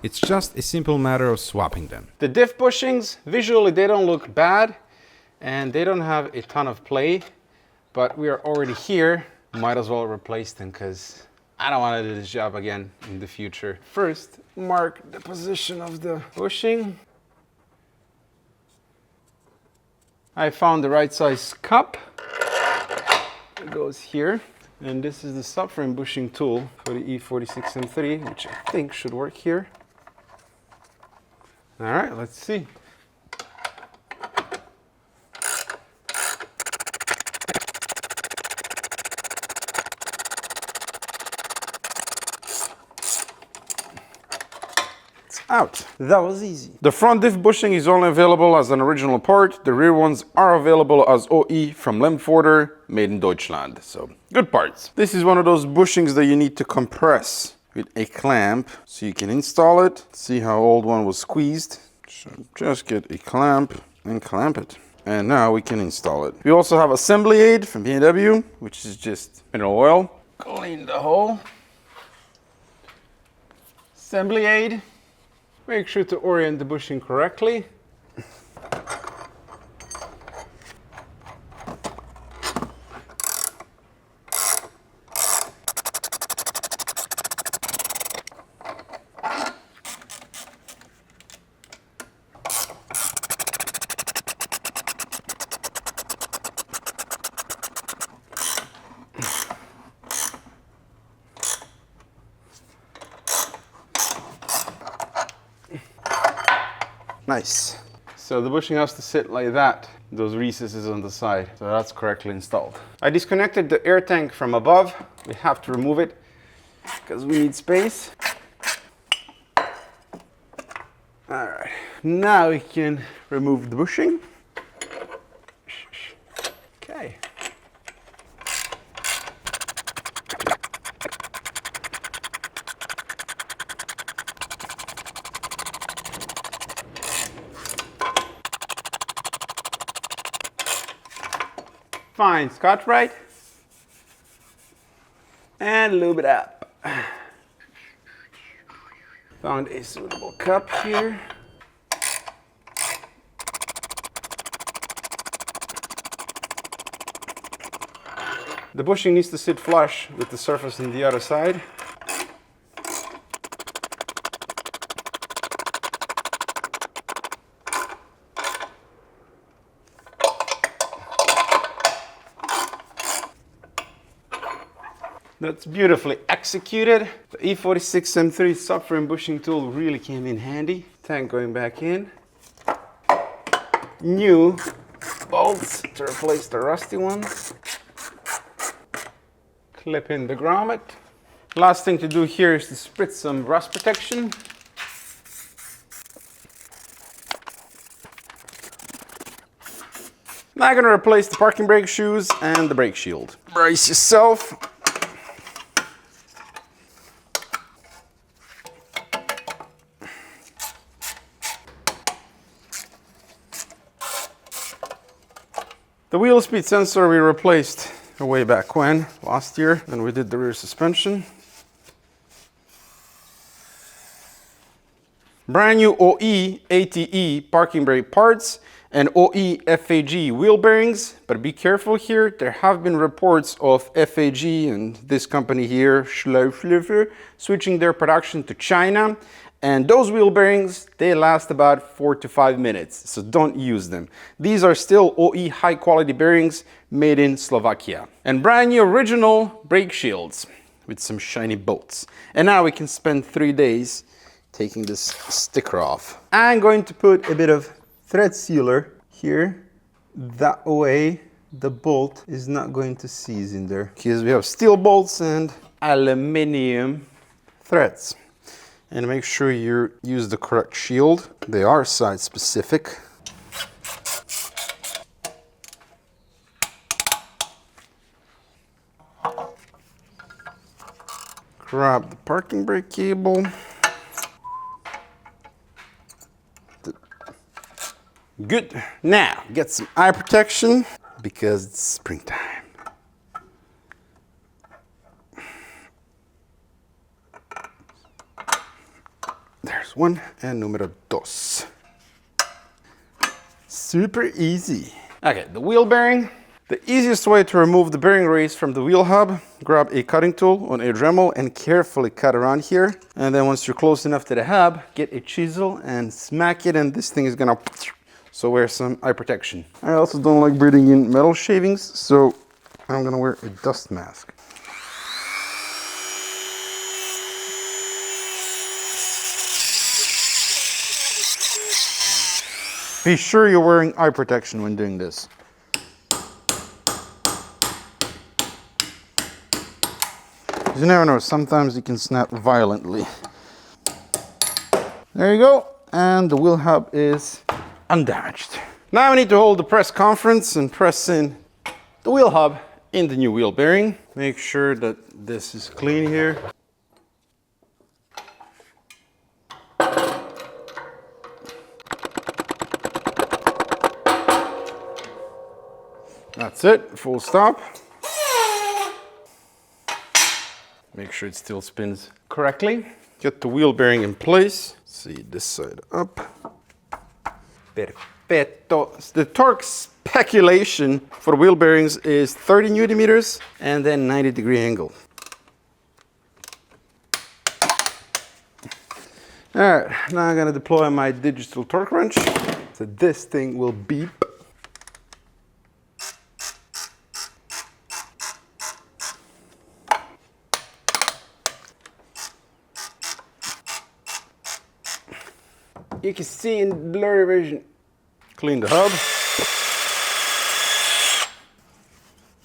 It's just a simple matter of swapping them. The diff bushings, visually they don't look bad and they don't have a ton of play, but we are already here. Might as well replace them because I don't want to do this job again in the future. First, mark the position of the bushing. I found the right size cup. It goes here. And this is the subframe bushing tool for the E46 M3, which I think should work here. All right, let's see. Out. That was easy. The front diff bushing is only available as an original part. The rear ones are available as OE from Lemforder, made in Deutschland. So good parts. This is one of those bushings that you need to compress with a clamp so you can install it. See how old one was squeezed. So just get a clamp and clamp it. And now we can install it. We also have assembly aid from BMW, which is just mineral oil. Clean the hole. Assembly aid. Make sure to orient the bushing correctly. Nice. So the bushing has to sit like that, those recesses on the side, so that's correctly installed. I disconnected the air tank from above. We have to remove it because we need space. All right, now we can remove the bushing. Okay. Fine, Scotch-Brite, and lube it up. Found a suitable cup here. The bushing needs to sit flush with the surface on the other side. That's beautifully executed. The E46 M3 subframe bushing tool really came in handy. Tank going back in. New bolts to replace the rusty ones. Clip in the grommet. Last thing to do here is to spritz some rust protection. Now I'm gonna replace the parking brake shoes and the brake shield. Brace yourself. The wheel speed sensor we replaced way back when, last year, and we did the rear suspension. Brand new OE ATE parking brake parts and OE FAG wheel bearings, but be careful here. There have been reports of FAG and this company here, Schleifliffer, switching their production to China. And those wheel bearings, they last about 4 to 5 minutes, so don't use them. These are still OE high quality bearings made in Slovakia. And brand new original brake shields with some shiny bolts. And now we can spend 3 days taking this sticker off. I'm going to put a bit of thread sealer here. That way the bolt is not going to seize in there. Because we have steel bolts and aluminium threads. And make sure you use the correct shield. They are side specific. Grab the parking brake cable. Good. Now get some eye protection because it's springtime. There's one and numero dos. Super easy. Okay, the wheel bearing. The easiest way to remove the bearing race from the wheel hub, grab a cutting tool on a Dremel and carefully cut around here. And then once you're close enough to the hub, get a chisel and smack it, and this thing is gonna, so wear some eye protection. I also don't like breathing in metal shavings, so I'm gonna wear a dust mask. Be sure you're wearing eye protection when doing this. You never know, sometimes it can snap violently. There you go, and the wheel hub is undamaged. Now we need to hold the press conference and press in the wheel hub in the new wheel bearing. Make sure that this is clean here. That's it, full stop. Make sure it still spins correctly. Get the wheel bearing in place. See this side up. Perfetto. The torque speculation for wheel bearings is 30 Newton meters and then 90-degree angle. All right, now I'm gonna deploy my digital torque wrench. So this thing will beep. You can see in blurry vision. Clean the hub.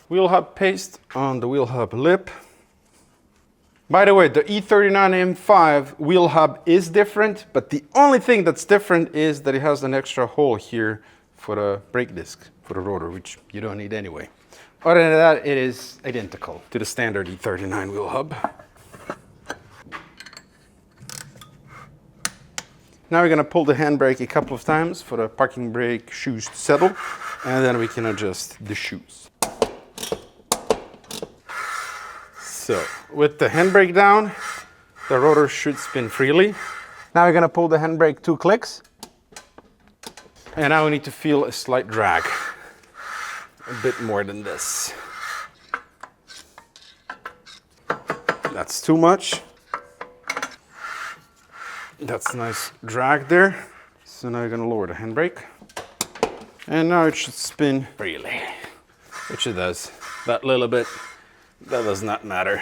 Wheel hub paste on the wheel hub lip. By the way, the E39 M5 wheel hub is different, but the only thing that's different is that it has an extra hole here for the brake disc, for the rotor, which you don't need anyway. Other than that, it is identical to the standard E39 wheel hub. Now we're gonna pull the handbrake a couple of times for the parking brake shoes to settle, and then we can adjust the shoes. So, with the handbrake down, the rotor should spin freely. Now we're gonna pull the handbrake 2 clicks. And now we need to feel a slight drag. A bit more than this. That's too much. That's a nice drag there. So now you're gonna lower the handbrake. And now it should spin freely, which it does. That little bit, that does not matter.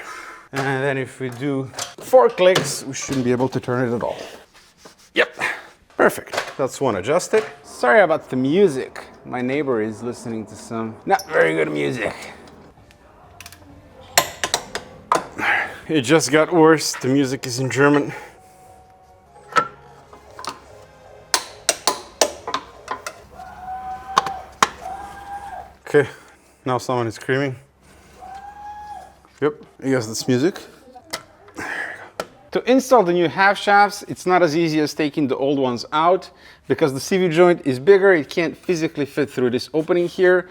And then if we do 4 clicks, we shouldn't be able to turn it at all. Yep, perfect. That's one adjusted. Sorry about the music. My neighbor is listening to some not very good music. It just got worse. The music is in German. Okay, now someone is screaming. Yep, I guess that's music. There we go. To install the new half shafts, it's not as easy as taking the old ones out because the CV joint is bigger. It can't physically fit through this opening here.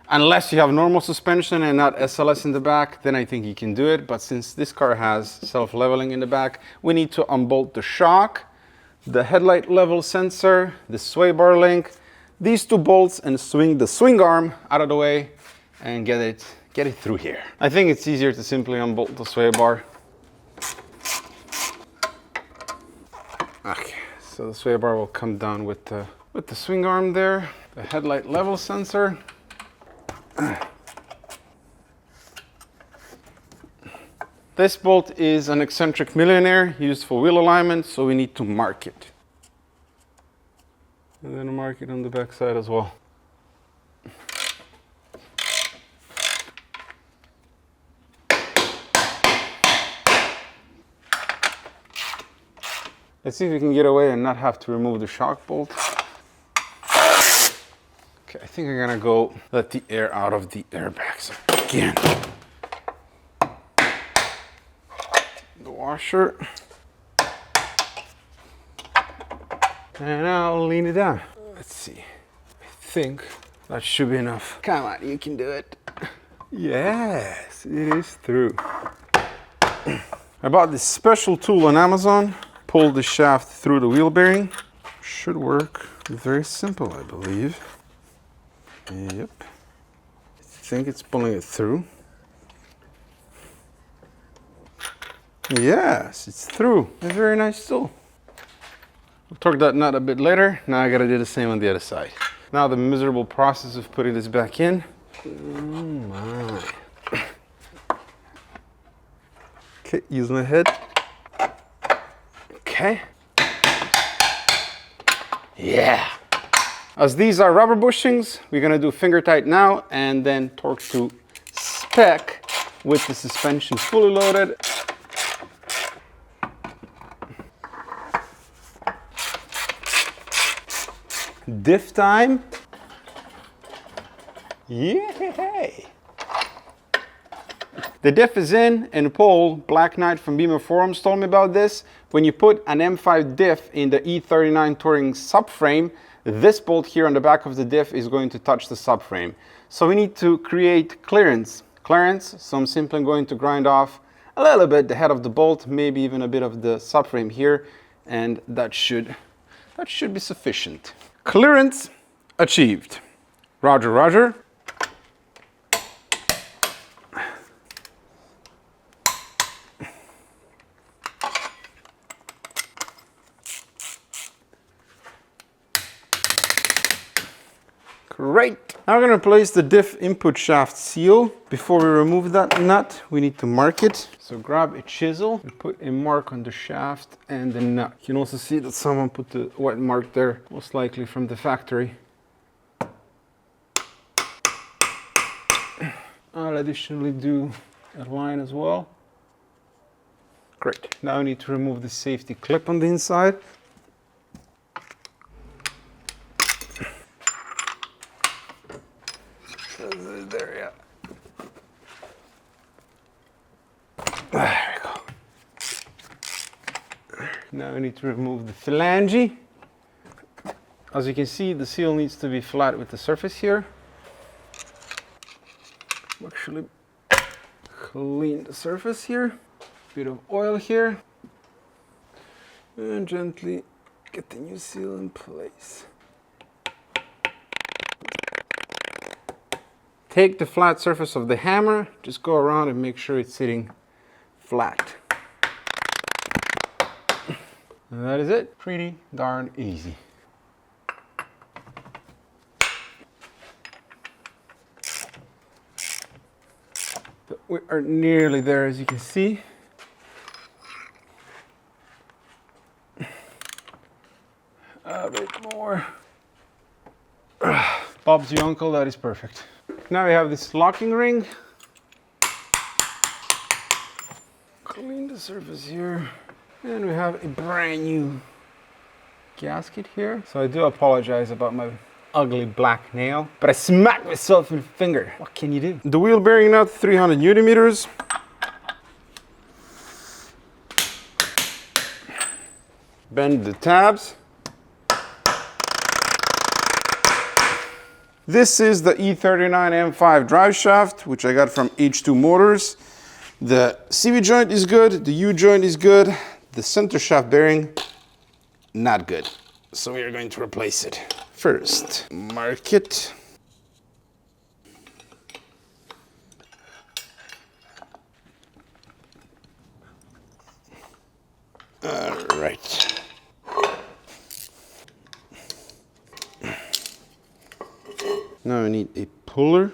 Unless you have normal suspension and not SLS in the back, then I think you can do it. But since this car has self-leveling in the back, we need to unbolt the shock, the headlight level sensor, the sway bar link, these 2 bolts, and swing the swing arm out of the way and get it through here. I think it's easier to simply unbolt the sway bar. Okay, so the sway bar will come down with the swing arm there, the headlight level sensor. This bolt is an eccentric millionaire used for wheel alignment, so we need to mark it. And then mark it on the back side as well. Let's see if we can get away and not have to remove the shock bolt. Okay, I think I'm gonna go let the air out of the airbags again. The washer. And I'll lean it down. Let's see. I think that should be enough. Come on, you can do it. Yes, it is through. I bought this special tool on Amazon. Pull the shaft through the wheel bearing. Should work. Very simple, I believe. Yep. I think it's pulling it through. Yes, it's through. A very nice tool. We'll torque that nut a bit later. Now I gotta do the same on the other side. Now the miserable process of putting this back in. Oh my. Okay, use my head. Okay. Yeah. As these are rubber bushings, we're gonna do finger tight now and then torque to spec with the suspension fully loaded. Diff time. Yay! The diff is in, and Paul, Black Knight from Beamer Forums, told me about this. When you put an M5 diff in the E39 Touring subframe, this bolt here on the back of the diff is going to touch the subframe. So we need to create clearance, so I'm simply going to grind off a little bit the head of the bolt, maybe even a bit of the subframe here, and that should be sufficient. Clearance achieved. Roger, roger. Great. Now we're going to replace the diff input shaft seal. Before we remove that nut, we need to mark it. So grab a chisel and put a mark on the shaft and the nut. You can also see that someone put the wet mark there, most likely from the factory. I'll additionally do a line as well. Great. Now I need to remove the safety clip on the inside. There, yeah. There we go. Now I need to remove the phalange. As you can see, the seal needs to be flat with the surface here. Actually, clean the surface here. Bit of oil here. And gently get the new seal in place. Take the flat surface of the hammer, just go around and make sure it's sitting flat. And that is it. Pretty darn easy. But we are nearly there, as you can see. A bit more. Bob's your uncle, that is perfect. Now we have this locking ring. Clean the surface here. And we have a brand new gasket here. So I do apologize about my ugly black nail, but I smacked myself in the finger. What can you do? The wheel bearing nut, 300 Newton meters. Bend the tabs. This is the E39 M5 drive shaft, which I got from H2 Motors. The CV joint is good, the U joint is good, the center shaft bearing, not good. So we are going to replace it. First, mark it. All right. Now I need a puller.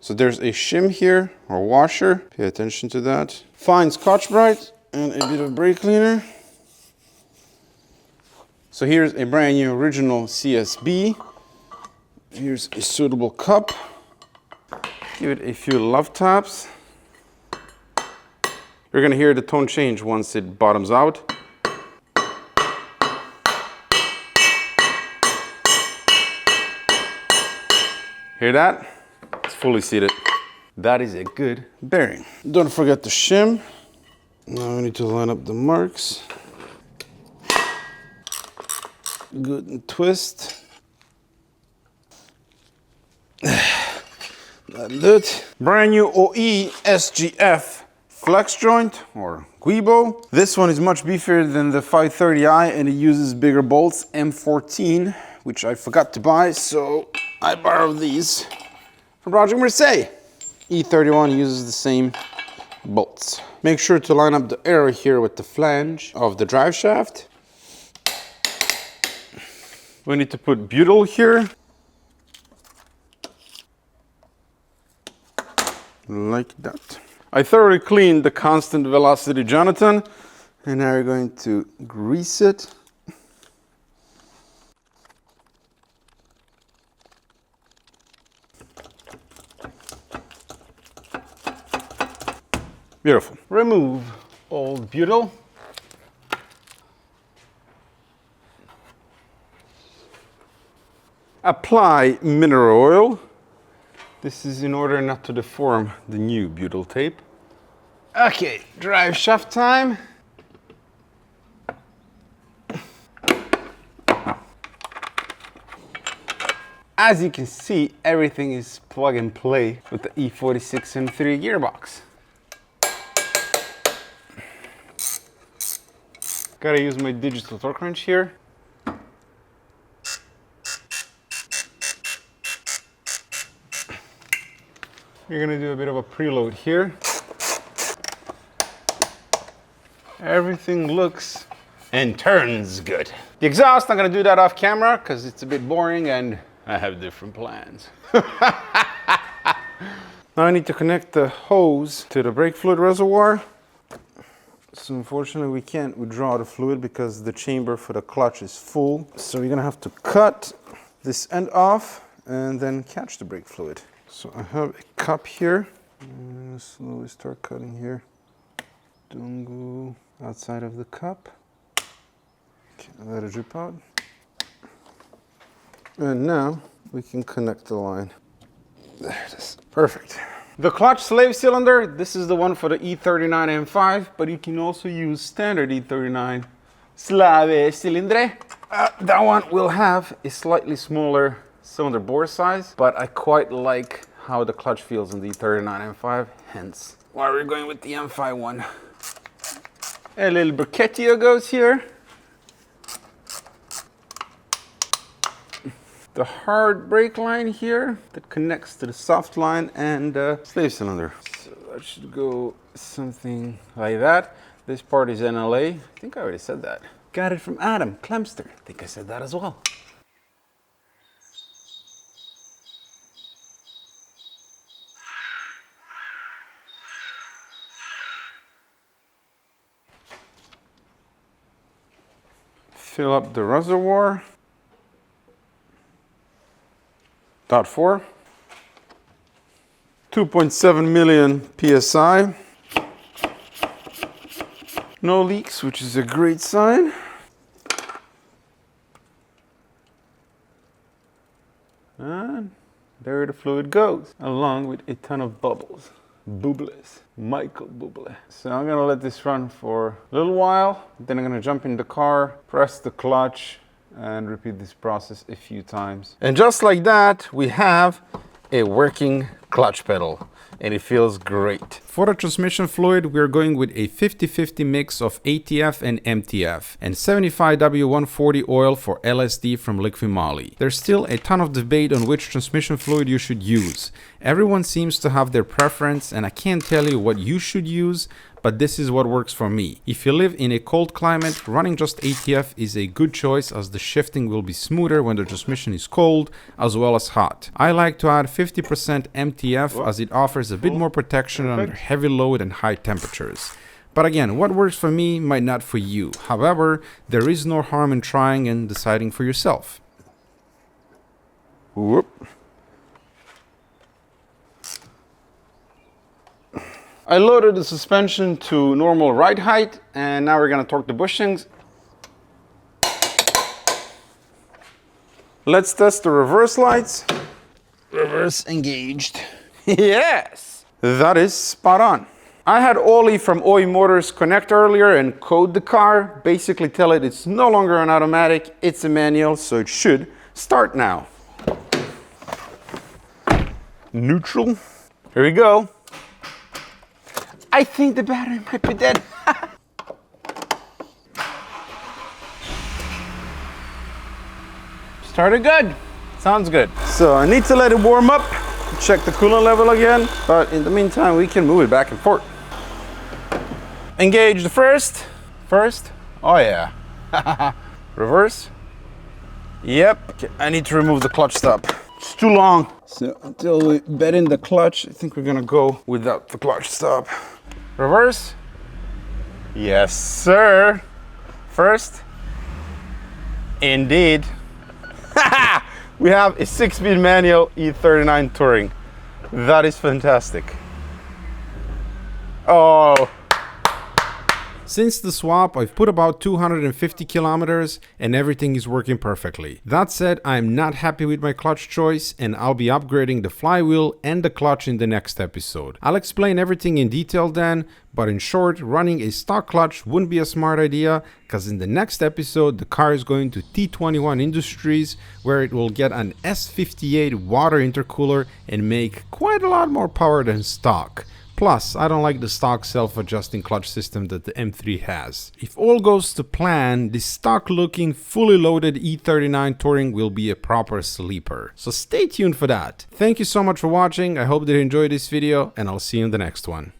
So there's a shim here, or washer. Pay attention to that. Fine Scotch-Brite and a bit of brake cleaner. So here's a brand new original CSB. Here's a suitable cup. Give it a few love taps. You're gonna hear the tone change once it bottoms out. Hear that? It's fully seated. That is a good bearing. Don't forget the shim. Now we need to line up the marks. Good and twist. That's it. Brand new OE SGF flex joint or Guibo. This one is much beefier than the 530i and it uses bigger bolts, M14, which I forgot to buy, so I borrowed these from Project Marseille. E31 uses the same bolts. Make sure to line up the arrow here with the flange of the drive shaft. We need to put butyl here. Like that. I thoroughly cleaned the constant velocity Jonathan, and now we're going to grease it. Beautiful. Remove old butyl. Apply mineral oil. This is in order not to deform the new butyl tape. Okay, drive shaft time. As you can see, everything is plug and play with the E46 M3 gearbox. Gotta use my digital torque wrench here. You're gonna do a bit of a preload here. Everything looks and turns good. The exhaust, I'm gonna do that off camera because it's a bit boring and I have different plans. Now I need to connect the hose to the brake fluid reservoir. So unfortunately we can't withdraw the fluid because the chamber for the clutch is full. So we're gonna have to cut this end off and then catch the brake fluid. So I have a cup here. I'm gonna slowly start cutting here. Don't go outside of the cup. Okay, let it drip out. And now we can connect the line. There it is. Perfect. The clutch slave cylinder, this is the one for the E39 M5, but you can also use standard E39 slave cylindre. That one will have a slightly smaller cylinder bore size, but I quite like how the clutch feels in the E39 M5, hence why we're going with the M5 one. A little brackettio goes here. The hard brake line here that connects to the soft line and the slave cylinder. So that should go something like that. This part is NLA. I think I already said that. Got it from Adam Klemster. I think I said that as well. Fill up the reservoir. .4. 2.7 million PSI. No leaks, which is a great sign. And there the fluid goes, along with a ton of bubbles. Bubbles. Michael Bublé. So I'm gonna let this run for a little while. Then I'm gonna jump in the car, press the clutch, and repeat this process a few times. And just like that, we have a working clutch pedal. And it feels great. For the transmission fluid, we're going with a 50-50 mix of ATF and MTF and 75W140 oil for LSD from Liqui-Moly. There's still a ton of debate on which transmission fluid you should use. Everyone seems to have their preference and I can't tell you what you should use, but this is what works for me. If you live in a cold climate, running just ATF is a good choice as the shifting will be smoother when the transmission is cold as well as hot. I like to add 50% MTF as it offers a bit more protection under heavy load and high temperatures. But again, what works for me might not for you. However, there is no harm in trying and deciding for yourself. Whoop. I loaded the suspension to normal ride height, and now we're gonna torque the bushings. Let's test the reverse lights. Reverse engaged. Yes! That is spot on. I had Ollie from OE Motors connect earlier and code the car, basically tell it it's no longer an automatic, it's a manual, so it should start now. Neutral. Here we go. I think the battery might be dead. Started good. Sounds good. So I need to let it warm up, check the coolant level again, but in the meantime we can move it back and forth. Engage the first. Oh yeah. Reverse. Yep. Okay, I need to remove the clutch stop. It's too long. So until we bed in the clutch, I think we're gonna go without the clutch stop. Reverse. Yes, sir. First. Indeed. We have a 6-speed manual E39 Touring. That is fantastic. Oh. Since the swap, I've put about 250 kilometers and everything is working perfectly. That said, I'm not happy with my clutch choice and I'll be upgrading the flywheel and the clutch in the next episode. I'll explain everything in detail then, but in short, running a stock clutch wouldn't be a smart idea because in the next episode, the car is going to T21 Industries where it will get an S58 water intercooler and make quite a lot more power than stock. Plus, I don't like the stock self-adjusting clutch system that the M3 has. If all goes to plan, the stock-looking, fully loaded E39 Touring will be a proper sleeper. So stay tuned for that. Thank you so much for watching, I hope that you enjoyed this video, and I'll see you in the next one.